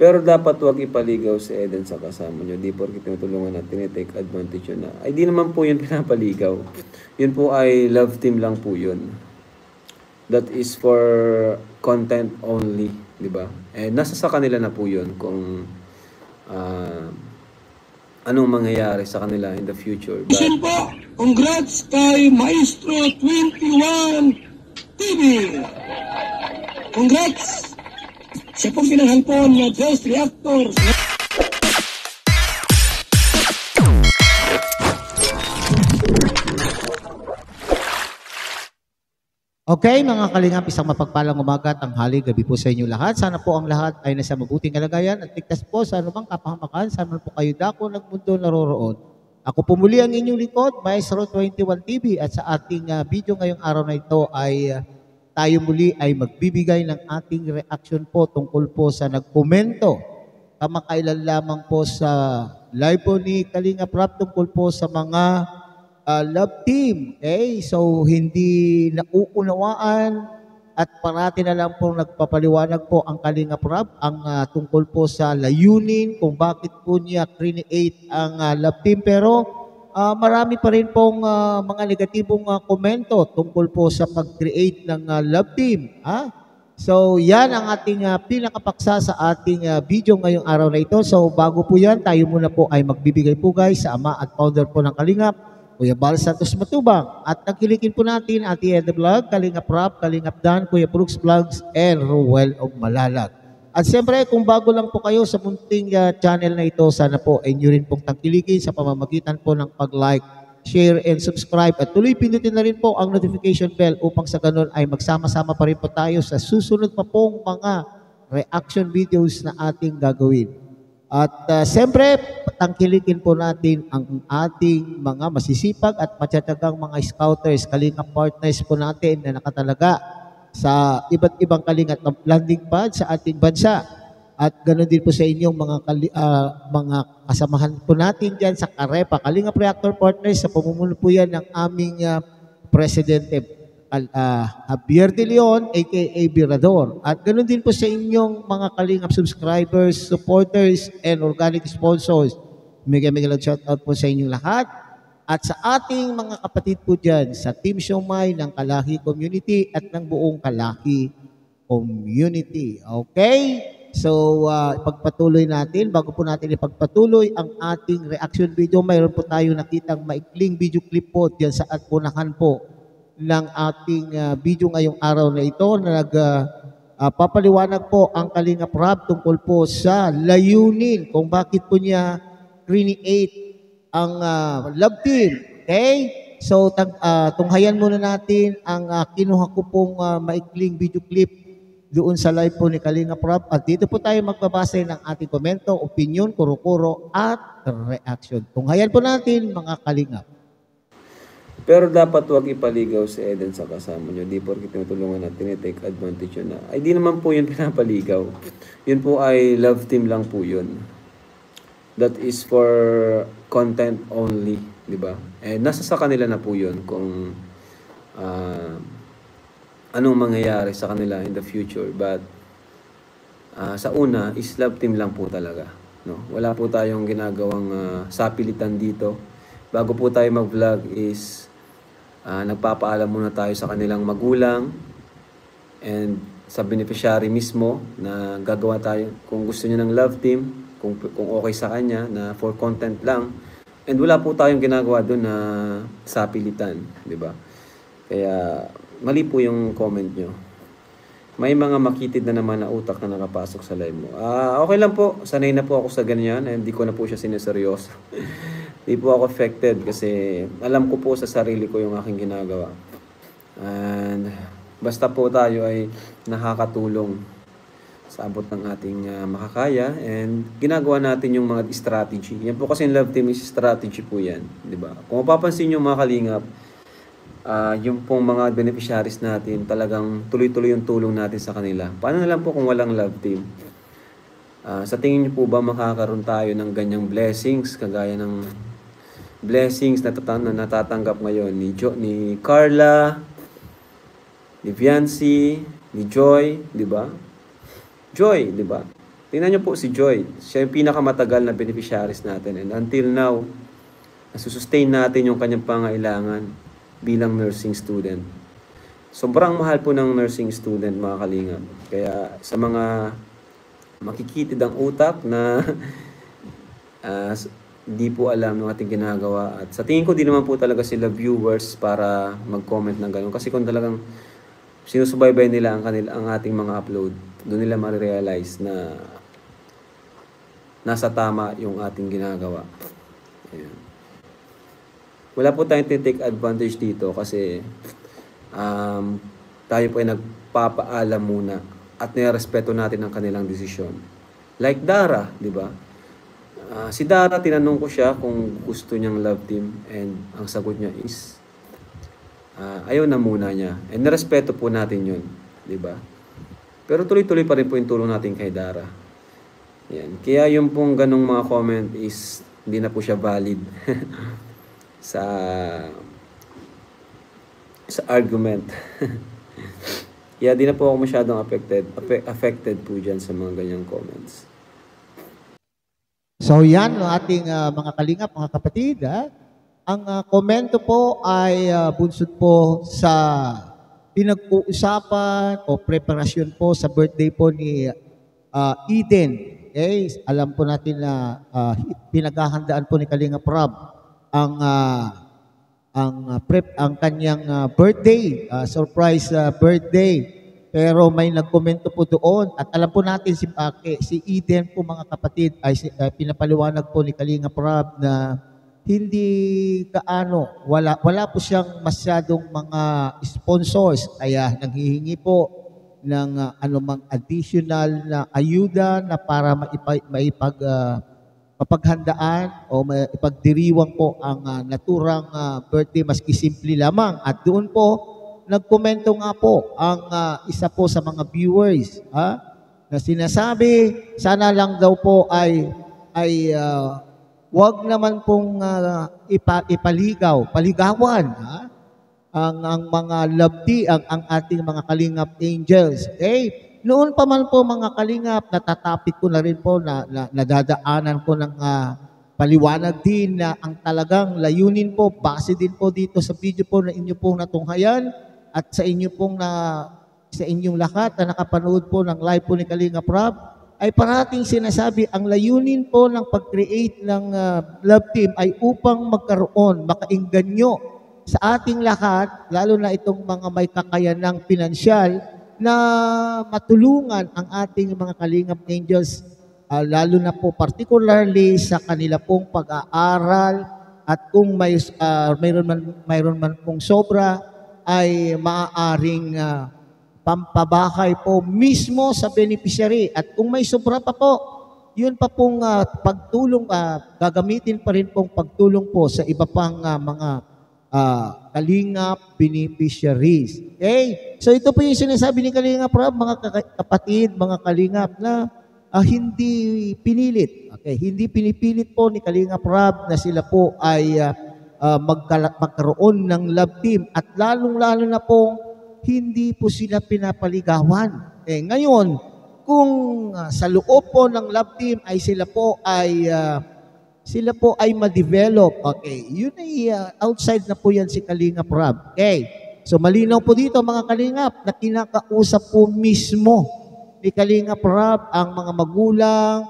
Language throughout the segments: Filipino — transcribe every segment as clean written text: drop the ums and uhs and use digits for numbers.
Pero dapat huwag ipaligaw si Eden sa kasama nyo. Di porke tinutulungan at tinitake advantage yun na. Ay di naman po yun pinapaligaw. Yun po ay love team lang po yun. That is for content only, di ba? Eh nasa sa kanila na po yun kung anong mangyayari sa kanila in the future. But, po, congrats kay Maestro 21 TV. Congrats! Siya pong pinanghalpon na Ghost Reactor. Okay, mga kalingap, isang mapagpalang umaga, tanghali, gabi po sa inyo lahat. Sana po ang lahat ay nasa mabuting kalagayan at ligtas po sa anumang kapahamakan. Sana po kayo dako ng mundo naroroon. Ako po muli ang inyong likod, Maestro 21 TV, at sa ating video ngayong araw na ito ay tayo muli ay magbibigay ng ating reaction po tungkol po sa nagkomento kamakailan lamang po sa live po ni Kalinga Prab tungkol po sa mga love team. Okay? So, hindi nauunawaan at parati na lang po nagpapaliwanag po ang Kalinga Prab ang tungkol po sa layunin kung bakit po niya create ang love team. Pero marami pa rin pong mga negatibong komento tungkol po sa pag-create ng love team. So, yan ang ating pinakapaksa sa ating video ngayong araw na ito. So, bago po yan, tayo muna po ay magbibigay po guys sa ama at founder po ng Kalingap, Kuya Bal Santos Matubang. At nagkilikin po natin Ate Ed Vlog, Kalingap Prab, Kalingap Dan, Kuya Brooks Vlogs, and Ruel of Malalag. At siyempre, kung bago lang po kayo sa munting channel na ito, sana po ay nyo rin pong tangkilikin sa pamamagitan po ng pag-like, share, and subscribe. At tuloy pindutin na rin po ang notification bell upang sa ganun ay magsama-sama pa rin po tayo sa susunod pa pong mga reaction videos na ating gagawin. At siyempre, tangkilikin po natin ang ating mga masisipag at matyatagang mga scouters, Kalingap partners po natin na nakatalaga sa iba't ibang Kalingap landing pad sa ating bansa. At ganoon din po sa inyong mga kasamahan po natin dyan sa Karepa, Kalingap Reactor Partners, sa pamumuno po yan ng aming Presidente Javier De Leon, aka Virador. At ganoon din po sa inyong mga Kalingap subscribers, supporters, and organic sponsors. Mega shoutout po sa inyong lahat. At sa ating mga kapatid po dyan, sa Team Siomay ng Kalahi Community at ng buong Kalahi Community. Okay? So, ipagpatuloy natin. Bago po natin ipagpatuloy ang ating reaction video, mayroon po tayo nakitang maikling video clip po dyan sa unahan po ng ating video ngayong araw na ito na papaliwanag po ang Kalinga Prab tungkol po sa layunin kung bakit po niya create ang love team. Okay? So, tunghayan muna natin ang kinuha ko pong maikling video clip doon sa live po ni Kalinga Prab. At dito po tayo magbabase ng ating komento, opinion, kuro-kuro, at reaction. Tunghayan po natin, mga Kalingap. pero dapat huwag ipaligaw si Eden sa kasama nyo. Di porke tinutulungan at tinitake advantage yun na. Ay di naman po yun pinapaligaw. Yun po ay love team lang po yun. That is for content only, di ba? Eh nasa sa kanila na po 'yun kung anong mangyayari sa kanila in the future. But sa una is love team lang po talaga, no? Wala po tayong ginagawang sapilitan dito. Bago po tayo mag-vlog is nagpapaalam muna tayo sa kanilang magulang and sa beneficiary mismo na gagawa tayo kung gusto niya ng love team. Kung okay sa kanya na for content lang. And wala po tayong ginagawa doon na sapilitan, di ba? Kaya mali po yung comment nyo. May mga makitid na naman na utak na nakapasok sa live mo. Okay lang po, sanay na po ako sa ganyan. Hindi ko na po siya sineseryoso. Hindi po ako affected kasi alam ko po sa sarili ko yung aking ginagawa. And basta po tayo ay nakakatulong sa abot ng ating makakaya and ginagawa natin yung mga strategy. Yan po kasi yung love team is strategy po yan, di ba? Kung mapapansin nyo mga Kalingap, yung pong mga beneficiaries natin, talagang tuloy-tuloy yung tulong natin sa kanila. Paano na lang po kung walang love team? Sa tingin nyo po ba makakaroon tayo ng ganyang blessings, kagaya ng blessings na natatanggap ngayon ni Carla, ni Viancy, ni Joy, di ba? Joy, di ba? Tingnan niyo po si Joy. Siya yung pinakamatagal na beneficiaries natin. And until now, nasusustain natin yung kanyang pangailangan bilang nursing student. Sobrang mahal po ng nursing student, mga kalingap. Kaya sa mga makikitid ang utak na di po alam ng ating ginagawa. At sa tingin ko, di naman po talaga sila viewers para mag-comment ng gano'n. Kasi kung talagang sinusubaybay nila ang ating mga upload, doon nila ma-realize na nasa tama yung ating ginagawa. Ayan. Wala po tayong take advantage dito kasi tayo po ay nagpapaalam muna at nirespeto natin ang kanilang desisyon. Like Dara, di ba? Si Dara, tinanong ko siya kung gusto niyang love team and ang sagot niya is ayaw na muna niya. And nirespeto po natin yun, di ba? Pero tuloy-tuloy pa rin po yung tulong natin kay Dara. Yan. Kaya yung pong ganong mga comment is hindi na po siya valid sa argument. Kaya di na po ako masyadong affected po dyan sa mga ganyang comments. So yan ang ating mga kalingap, mga kapatid. Ang komento po ay bunsod po sa pinag-uusapan o preparasyon po sa birthday po ni Eden. Okay? Alam po natin na pinaghahandaan po ni Kalingap Rob ang kanyang birthday, surprise birthday. Pero may nagkomento po doon at alam po natin si Eden po, mga kapatid, ay pinapaliwanag po ni Kalingap Rob na hindi wala po siyang masyadong mga sponsors, kaya nanghihingi po ng anumang additional na ayuda na para mapaghandaan o ipagdiriwang po ang naturang birthday maski simple lamang. At doon po, nagkomento nga po ang isa po sa mga viewers na sinasabi, sana lang daw po ay wag naman pong paligawan ang mga lovely, ang ating mga Kalingap Angels. Okay? Noon pa man po, mga Kalingap, natatapik ko na rin po na nadadaanan ko ng paliwanag din na ang talagang layunin po, base din po dito sa video po na inyo pong natunghayan at sa inyong lahat na nakapanood po ng live po ni Kalingap Rob, ay parating sinasabi ang layunin po ng pag-create ng love team ay upang makaingganyo sa ating lahat, lalo na itong mga may kakayanang pinansyal, na matulungan ang ating mga Kalingap Angels, lalo na po particularly sa kanila pong pag-aaral, at kung mayroon man pong sobra, ay maaaring pampabahay po mismo sa beneficiary. At kung may sobra pa po, yun pa pong pagtulong, gagamitin pa rin pong pagtulong po sa iba pang mga Kalingap beneficiaries. Okay? So ito po yung sinasabi ni Kalingap Rob, mga kapatid, mga Kalingap, na hindi pinilit. Okay? Hindi pinipilit po ni Kalingap Rob na sila po ay magkaroon ng love team, at lalong-lalo na po hindi po sila pinapaligawan. Ngayon, kung sa loob po ng love team ay sila po ay ma-develop, okay, yun ay outside na po yan si Kalingap Rob. Okay, so malinaw po dito, mga Kalingap, na kinakausap po mismo ni Kalingap Rob ang mga magulang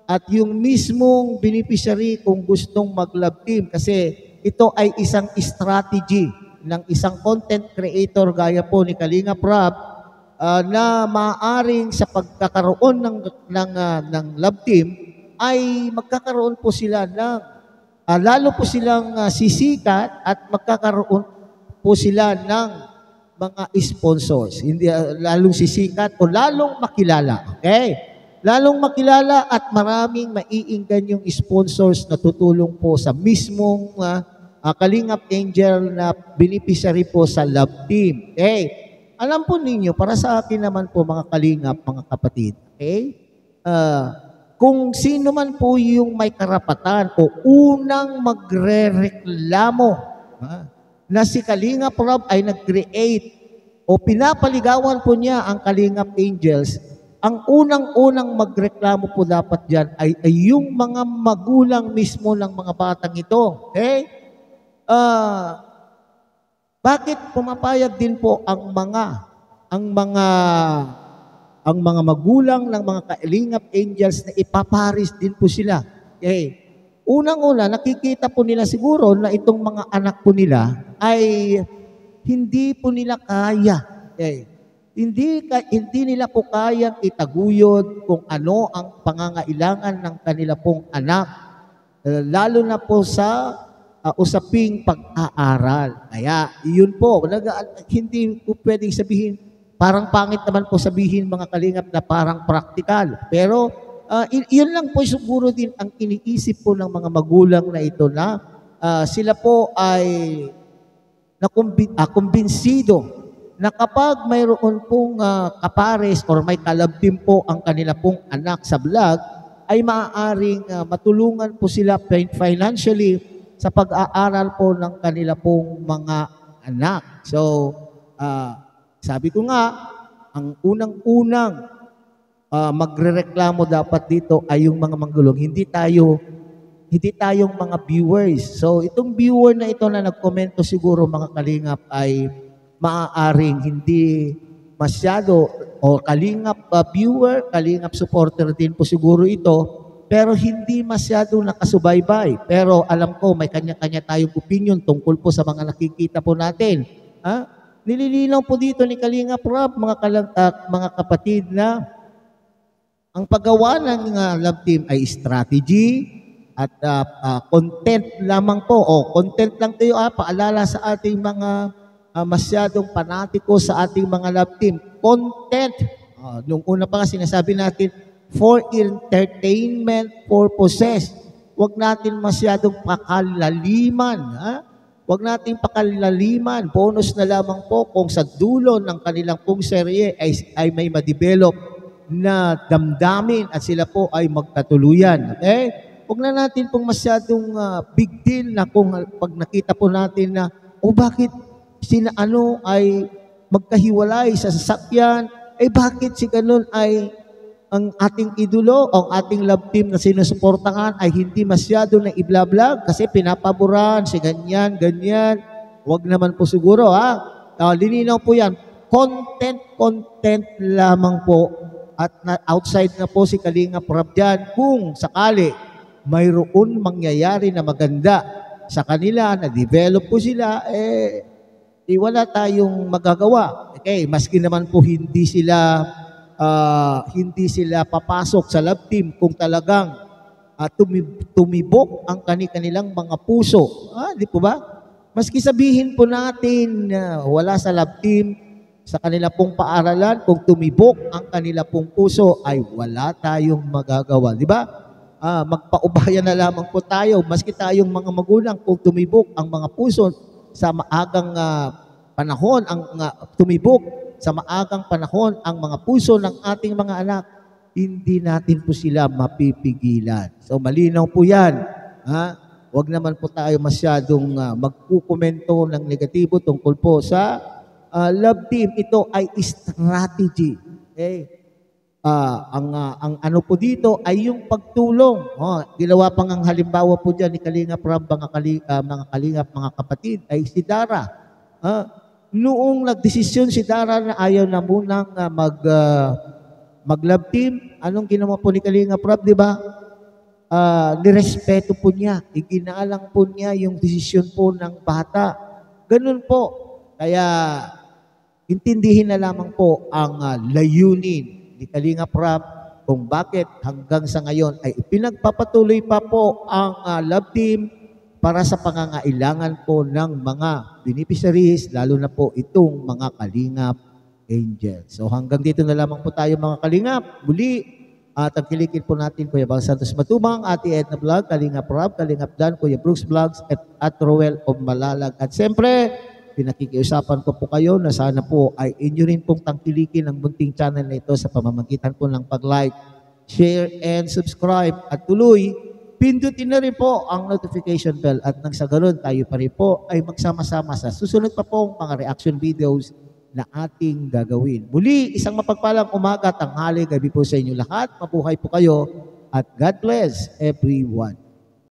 at yung mismong beneficiary kung gustong mag-love team, kasi ito ay isang strategy ng isang content creator gaya po ni Kalingap Rob, na maaaring sa pagkakaroon ng love team ay magkakaroon po sila ng lalo po silang sisikat at magkakaroon po sila ng mga sponsors. Hindi lalong sisikat o lalong makilala. Okay? Lalong makilala at maraming maiinggan yung sponsors na tutulong po sa mismong Kalingap Angel na beneficiary po sa love team. Okay? Alam po ninyo, para sa akin naman po, mga Kalingap, mga kapatid, okay? Kung sino man po yung may karapatan o unang magre-reklamo na si Kalingap Rob ay nag-create o pinapaligawan po niya ang Kalingap Angels, ang unang-unang magreklamo po dapat dyan ay yung mga magulang mismo ng mga batang ito. Okay? Bakit pumapayag din po ang mga magulang ng mga Kalingap Angels na ipaparis din po sila? Okay. Unang-una, nakikita po nila siguro na itong mga anak po nila ay hindi po nila kaya. Okay. Hindi nila po kayang itaguyod kung ano ang pangangailangan ng kanila pong anak, lalo na po sa usaping pag-aaral. Kaya, yun po, hindi po pwedeng sabihin, parang pangit naman po sabihin mga kalingap na parang praktikal. Pero, yun lang po siguro din ang iniisip po ng mga magulang na ito na sila po ay kumbinsido na kapag mayroon pong kapares or may kalabtim po ang kanila pong anak sa vlog, ay maaaring matulungan po sila financially sa pag-aaral po ng kanila pong mga anak. So, sabi ko nga, ang unang-unang magrereklamo dapat dito ay yung mga manggulong. Hindi tayong mga viewers. So, itong viewer na ito na nagkomento siguro mga kalingap ay maaaring hindi masyado o kalingap viewer, kalingap supporter din po siguro ito, pero hindi masyado nakasubaybay. Pero alam ko, may kanya-kanya tayong opinion tungkol po sa mga nakikita po natin. Nililinaw po dito ni Kalingap Rob, mga kapatid, na ang paggawa ng love team ay strategy at content lamang po. Content lang tayo, paalala sa ating mga masyadong panatiko sa ating mga love team. Content. Nung una pa nga sinasabi natin, for entertainment purposes. Huwag natin masyadong pakalaliman. Huwag natin pakalaliman. Bonus na lamang po kung sa dulo ng kanilang pong serye ay may ma-develop na damdamin at sila po ay magkatuluyan. Okay? Huwag na natin pong masyadong big deal na kung pag nakita po natin na, bakit sina ay magkahiwalay sa sasakyan, bakit si ganun ay ang ating idolo, ang ating love team na sinusuportahan ay hindi masyado na i-vlog kasi pinapaboran si ganyan. Huwag naman po siguro, lininaw po yan. Content lamang po. At outside na po si Kalingap Rob dyan, kung sakali mayroon mangyayari na maganda sa kanila, na-develop po sila, wala tayong magagawa. Okay, maski naman po hindi sila papasok sa love team kung talagang tumibok ang kanilang mga puso. Di po ba? Maski sabihin po natin na wala sa love team, sa kanila pong paaralan, kung tumibok ang kanila pong puso, ay wala tayong magagawa. Di ba? Magpaubaya na lamang po tayo, maski tayong mga magulang, kung tumibok ang mga puso sa maagang panahon, tumibok sa maagang panahon ang mga puso ng ating mga anak, hindi natin po sila mapipigilan. So malinaw po yan. Huwag naman po tayo masyadong magkukomento ng negatibo tungkol po sa love team. Ito ay strategy. Okay? Ang ano po dito ay yung pagtulong. Ginawa pang ang halimbawa po dyan ni Kalingap Rob, mga kalingap, mga kapatid, ay si Dara. Noong nagdesisyon si Dara na ayaw na munang mag-love team, anong ginawa po ni Kalingap Rob, di ba? Nirespeto po niya, iginaalang po niya yung desisyon po ng bata. Ganun po. Kaya, intindihin na lamang po ang layunin ni Kalingap Rob kung bakit hanggang sa ngayon ay pinagpapatuloy pa po ang love team para sa pangangailangan po ng mga beneficiaries, lalo na po itong mga Kalingap Angels. So hanggang dito na lamang po tayo mga Kalingap. Muli, tagkilikin po natin Kuya Bal Santos Matubang, Ate Edna Vlog, Kalingap Rob, Kalingap Dan, Kuya Brooks Vlogs, at Roel of Malalag. At siyempre, pinakikiusapan ko po kayo na sana po ay inyo rin pong tangkilikin ang bunting channel na ito sa pamamagitan po ng pag-like, share, and subscribe. At tuloy, pindutin na rin po ang notification bell at nang sa ganun tayo pa rin po ay magsama-sama sa susunod pa pong mga reaction videos na ating gagawin. Muli, isang mapagpalang umaga, tanghali, gabi po sa inyo lahat. Mabuhay po kayo at God bless everyone.